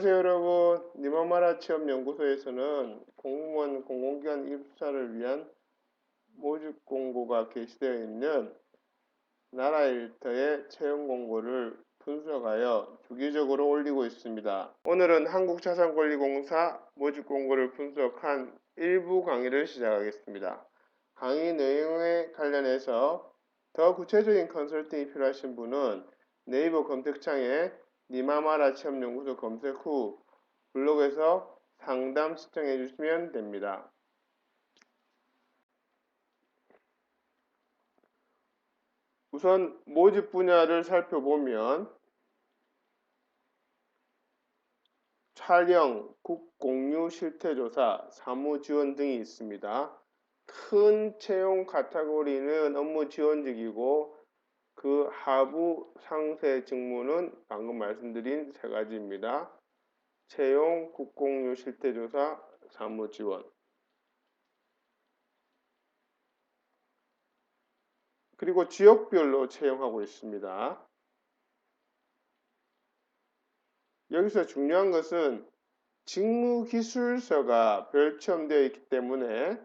안녕하세요 여러분. 니마마라 취업연구소에서는 공무원 공공기관 입사를 위한 모집 공고가 게시되어 있는 나라일터의 채용 공고를 분석하여 주기적으로 올리고 있습니다. 오늘은 한국자산관리공사 모집 공고를 분석한 일부 강의를 시작하겠습니다. 강의 내용에 관련해서 더 구체적인 컨설팅이 필요하신 분은 네이버 검색창에 니마마라 취업연구소 검색 후 블로그에서 상담 신청해 주시면 됩니다. 우선 모집 분야를 살펴보면 촬영, 국공유 실태조사, 사무지원 등이 있습니다. 큰 채용 카테고리는 업무지원직이고 그 하부 상세 직무는 방금 말씀드린 세 가지입니다. 채용, 국공유 실태조사, 사무지원. 그리고 지역별로 채용하고 있습니다. 여기서 중요한 것은 직무기술서가 별첨되어 있기 때문에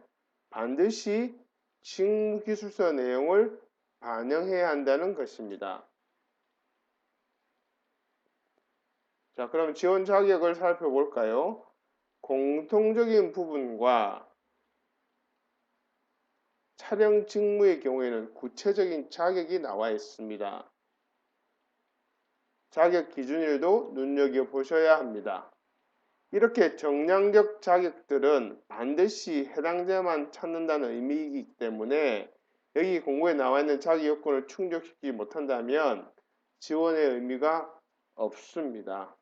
반드시 직무기술서 내용을 반영해야 한다는 것입니다. 자, 그럼 지원 자격을 살펴볼까요? 공통적인 부분과 촬영 직무의 경우에는 구체적인 자격이 나와 있습니다. 자격 기준일도 눈여겨보셔야 합니다. 이렇게 정량적 자격들은 반드시 해당자만 찾는다는 의미이기 때문에 여기 공고에 나와 있는 자격 요건을 충족시키지 못한다면 지원의 의미가 없습니다.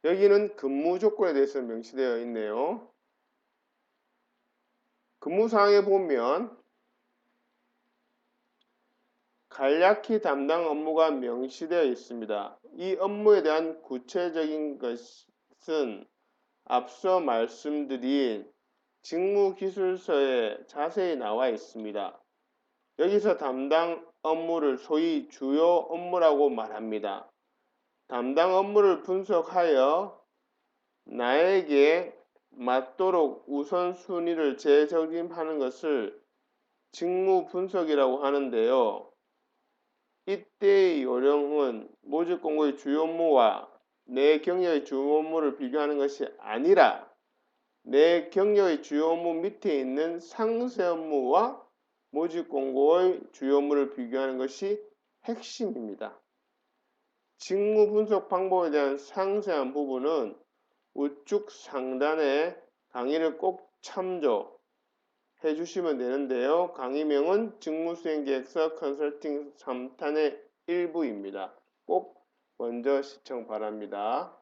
여기는 근무 조건에 대해서 명시되어 있네요. 근무사항에 보면 간략히 담당 업무가 명시되어 있습니다. 이 업무에 대한 구체적인 것은 앞서 말씀드린 직무기술서에 자세히 나와 있습니다. 여기서 담당 업무를 소위 주요 업무라고 말합니다. 담당 업무를 분석하여 나에게 맞도록 우선순위를 재정립하는 것을 직무 분석이라고 하는데요. 이때의 요령은 모집 공고의 주요 업무와 내 경력의 주요 업무를 비교하는 것이 아니라 내 경력의 주요 업무 밑에 있는 상세 업무와 모집 공고의 주요 업무를 비교하는 것이 핵심입니다. 직무 분석 방법에 대한 상세한 부분은 우측 상단의 강의를 꼭 참조해 주시면 되는데요. 강의명은 직무수행계획서 컨설팅 3탄의 일부입니다. 꼭 먼저 시청 바랍니다.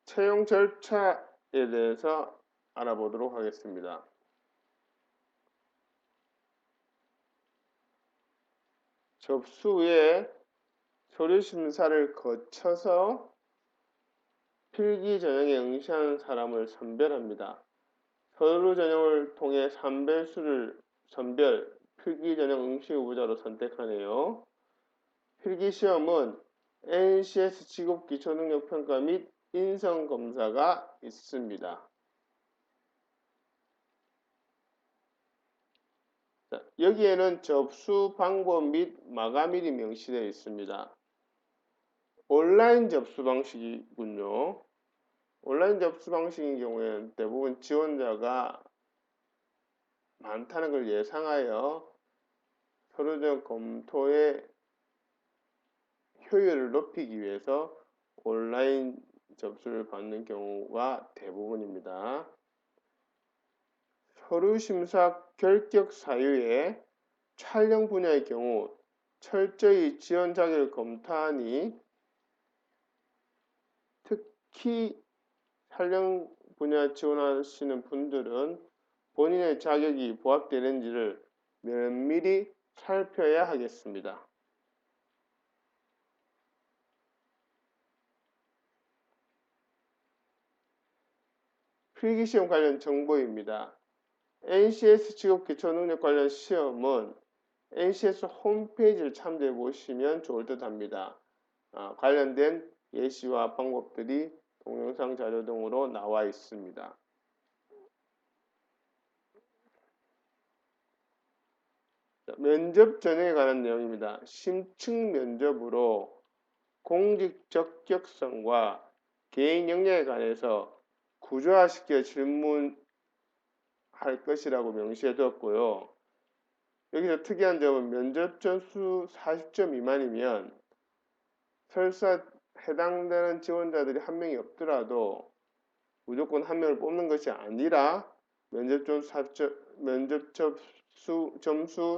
채용 절차에 대해서 알아보도록 하겠습니다. 접수 후에 서류 심사를 거쳐서 필기 전형에 응시하는 사람을 선별합니다. 서류 전형을 통해 선별, 필기 전형 응시 후보자로 선택하네요. 필기 시험은 NCS 직업 기초능력평가 및 인성검사가 있습니다. 자, 여기에는 접수 방법 및 마감일이 명시되어 있습니다. 온라인 접수 방식이군요. 온라인 접수 방식인 경우에는 대부분 지원자가 많다는 걸 예상하여 서류전 검토의 효율을 높이기 위해서 온라인 접수를 받는 경우가 대부분입니다. 서류 심사 결격 사유에 촬영 분야의 경우 철저히 지원 자격을 검토하니 특히 촬영 분야 지원하시는 분들은 본인의 자격이 부합되는지를 면밀히 살펴야 하겠습니다. 필기시험 관련 정보입니다. NCS 직업 기초능력 관련 시험은 NCS 홈페이지를 참조해 보시면 좋을 듯 합니다. 관련된 예시와 방법들이 동영상 자료 등으로 나와 있습니다. 면접 전형에 관한 내용입니다. 심층 면접으로 공직 적격성과 개인 역량에 관해서 구조화시켜 질문할 것이라고 명시해 두었고요. 여기서 특이한 점은 면접 점수 40점 미만이면 설사 해당되는 지원자들이 한 명이 없더라도 무조건 한 명을 뽑는 것이 아니라 면접 점수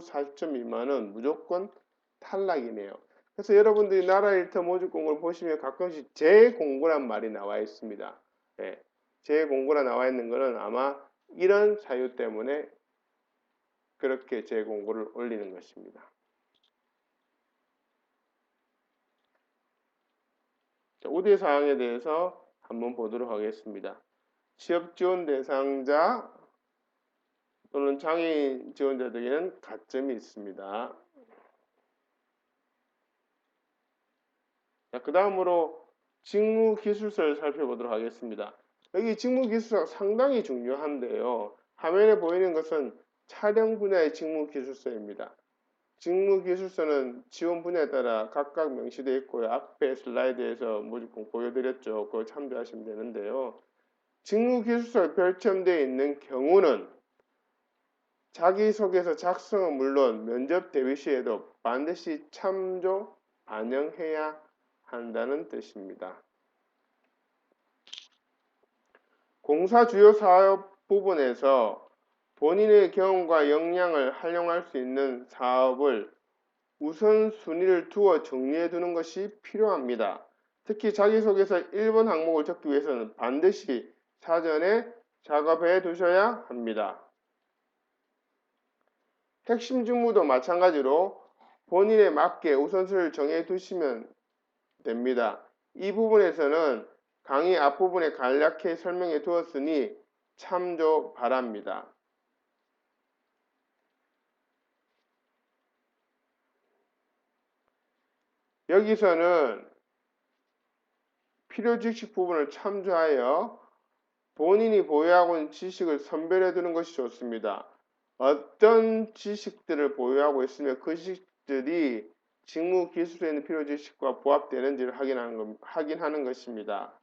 40점 미만은 무조건 탈락이네요. 그래서 여러분들이 나라 일터 모집 공고를 보시면 가끔씩 재공고란 말이 나와 있습니다. 네, 재공고라 나와 있는 것은 아마 이런 사유 때문에 그렇게 재공고를 올리는 것입니다. 우대 사항에 대해서 한번 보도록 하겠습니다. 취업 지원 대상자 또는 장애인 지원자들에게는 가점이 있습니다. 그 다음으로 직무기술서를 살펴보도록 하겠습니다. 여기 직무기술서가 상당히 중요한데요. 화면에 보이는 것은 촬영 분야의 직무기술서입니다. 직무기술서는 지원 분야에 따라 각각 명시되어 있고요. 앞에 슬라이드에서 모집공 보여드렸죠. 그거 참조하시면 되는데요. 직무기술서에 별첨되어 있는 경우는 자기소개서 작성은 물론 면접 대비 시에도 반드시 참조, 반영해야 한다는 뜻입니다. 공사 주요 사업 부분에서 본인의 경험과 역량을 활용할 수 있는 사업을 우선순위를 두어 정리해 두는 것이 필요합니다. 특히 자기소개서 1번 항목을 적기 위해서는 반드시 사전에 작업해 두셔야 합니다. 핵심 직무도 마찬가지로 본인에 맞게 우선순위를 정해 두시면 됩니다. 이 부분에서는 강의 앞부분에 간략히 설명해 두었으니 참조 바랍니다. 여기서는 필요 지식 부분을 참조하여 본인이 보유하고 있는 지식을 선별해 두는 것이 좋습니다. 어떤 지식들을 보유하고 있으며 그 지식들이 직무 기술에 있는 필요 지식과 부합되는지를 확인하는 것입니다.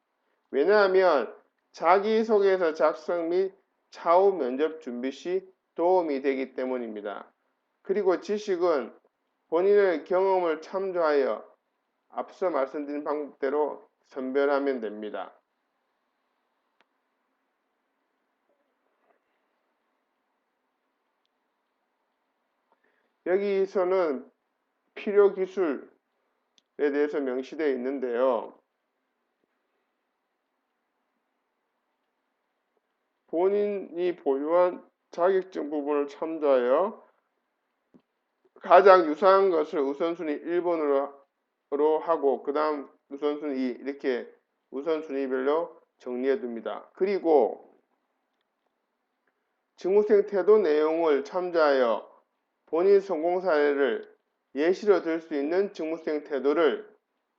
왜냐하면 자기소개서 작성 및 차후 면접 준비 시 도움이 되기 때문입니다. 그리고 지식은 본인의 경험을 참조하여 앞서 말씀드린 방법대로 선별하면 됩니다. 여기서는 필요 기술에 대해서 명시되어 있는데요. 본인이 보유한 자격증 부분을 참조하여 가장 유사한 것을 우선순위 1번으로 하고 그 다음 우선순위 2 이렇게 우선순위별로 정리해 둡니다. 그리고 직무수행 태도 내용을 참조하여 본인 성공 사례를 예시로 들 수 있는 직무수행 태도를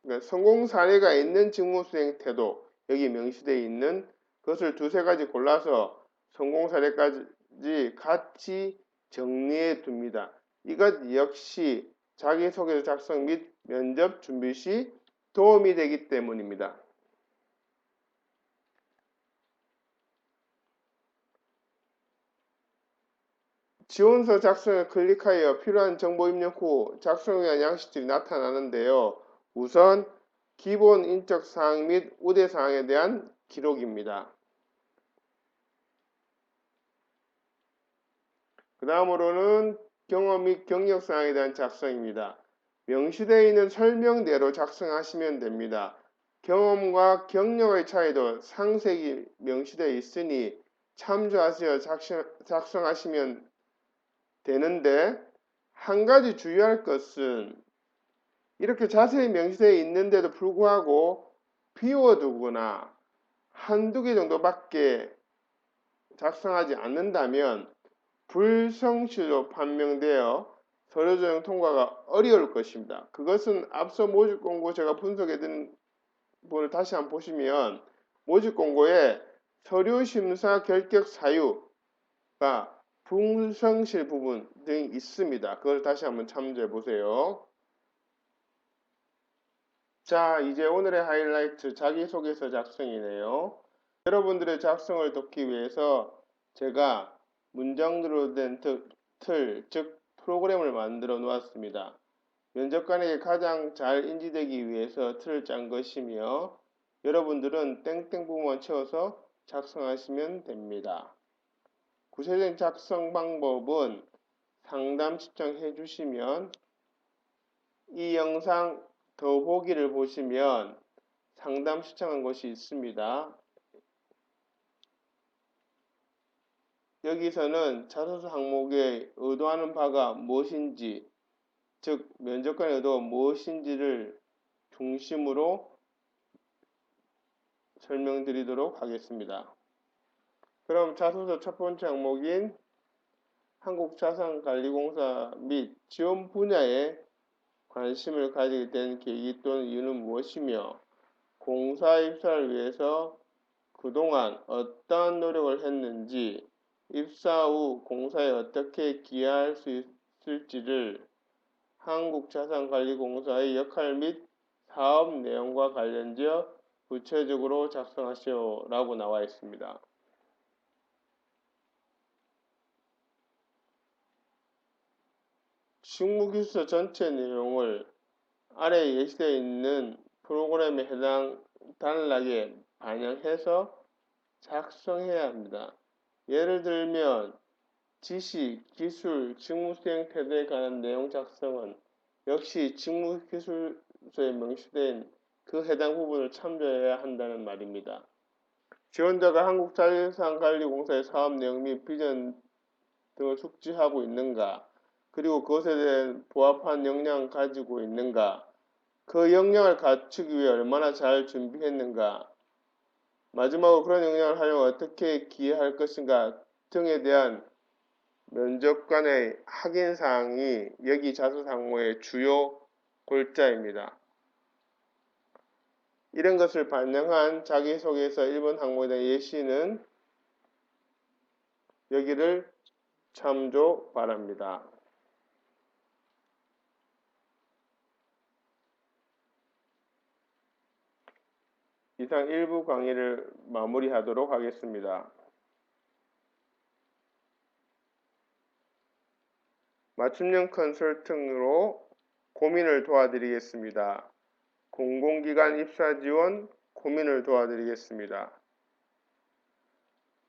그러니까 성공 사례가 있는 직무수행 태도 여기 명시되어 있는 그것을 두세 가지 골라서 성공 사례까지 같이 정리해 둡니다. 이것 역시 자기소개서 작성 및 면접 준비 시 도움이 되기 때문입니다. 지원서 작성을 클릭하여 필요한 정보 입력 후 작성에 대한 양식들이 나타나는데요. 우선 기본 인적 사항 및 우대 사항에 대한 기록입니다. 그 다음으로는 경험 및 경력 사항에 대한 작성입니다. 명시되어 있는 설명대로 작성하시면 됩니다. 경험과 경력의 차이도 상세히 명시되어 있으니 참조하시어 작성하시면 되는데 한 가지 주의할 것은 이렇게 자세히 명시되어 있는데도 불구하고 비워두거나 한두 개 정도밖에 작성하지 않는다면 불성실로 판명되어 서류 전형 통과가 어려울 것입니다. 그것은 앞서 모집 공고 제가 분석해드린 부분을 다시 한번 보시면 모집 공고에 서류 심사 결격 사유가 불성실 부분 등이 있습니다. 그걸 다시 한번 참조해 보세요. 자, 이제 오늘의 하이라이트 자기소개서 작성이네요. 여러분들의 작성을 돕기 위해서 제가 문장으로 된 틀, 즉 프로그램을 만들어 놓았습니다. 면접관에게 가장 잘 인지되기 위해서 틀을 짠 것이며 여러분들은 땡땡 부분만 채워서 작성하시면 됩니다. 구체적인 작성 방법은 상담 신청해 주시면 이 영상 더보기를 보시면 상담 신청한 것이 있습니다. 여기서는 자소서 항목에 의도하는 바가 무엇인지, 즉 면접관의 의도가 무엇인지를 중심으로 설명드리도록 하겠습니다. 그럼 자소서 첫 번째 항목인 한국자산관리공사 및 지원 분야에 관심을 가지게 된 계기 또는 이유는 무엇이며 공사 입사를 위해서 그동안 어떠한 노력을 했는지 입사 후 공사에 어떻게 기여할 수 있을지를 한국자산관리공사의 역할 및 사업 내용과 관련지어 구체적으로 작성하시오 라고 나와 있습니다. 직무기술서 전체 내용을 아래에 예시되어 있는 프로그램에 해당 단락에 반영해서 작성해야 합니다. 예를 들면 지식, 기술, 직무수행 태도에 관한 내용 작성은 역시 직무기술서에 명시된 그 해당 부분을 참조해야 한다는 말입니다. 지원자가 한국자산관리공사의 사업 내용 및 비전 등을 숙지하고 있는가, 그리고 그것에 대한 부합한 역량을 가지고 있는가, 그 역량을 갖추기 위해 얼마나 잘 준비했는가, 마지막으로 그런 역량을 활용해 어떻게 기여할 것인가 등에 대한 면접관의 확인사항이 여기 자소서 항목의 주요 골자입니다. 이런 것을 반영한 자기소개서 1번 항목에 대한 예시는 여기를 참조 바랍니다. 이상 1부 강의를 마무리하도록 하겠습니다. 맞춤형 컨설팅으로 고민을 도와드리겠습니다. 공공기관 입사 지원 고민을 도와드리겠습니다.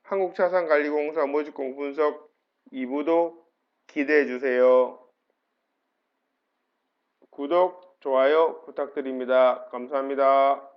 한국자산관리공사 모집공 분석 2부도 기대해주세요. 구독, 좋아요 부탁드립니다. 감사합니다.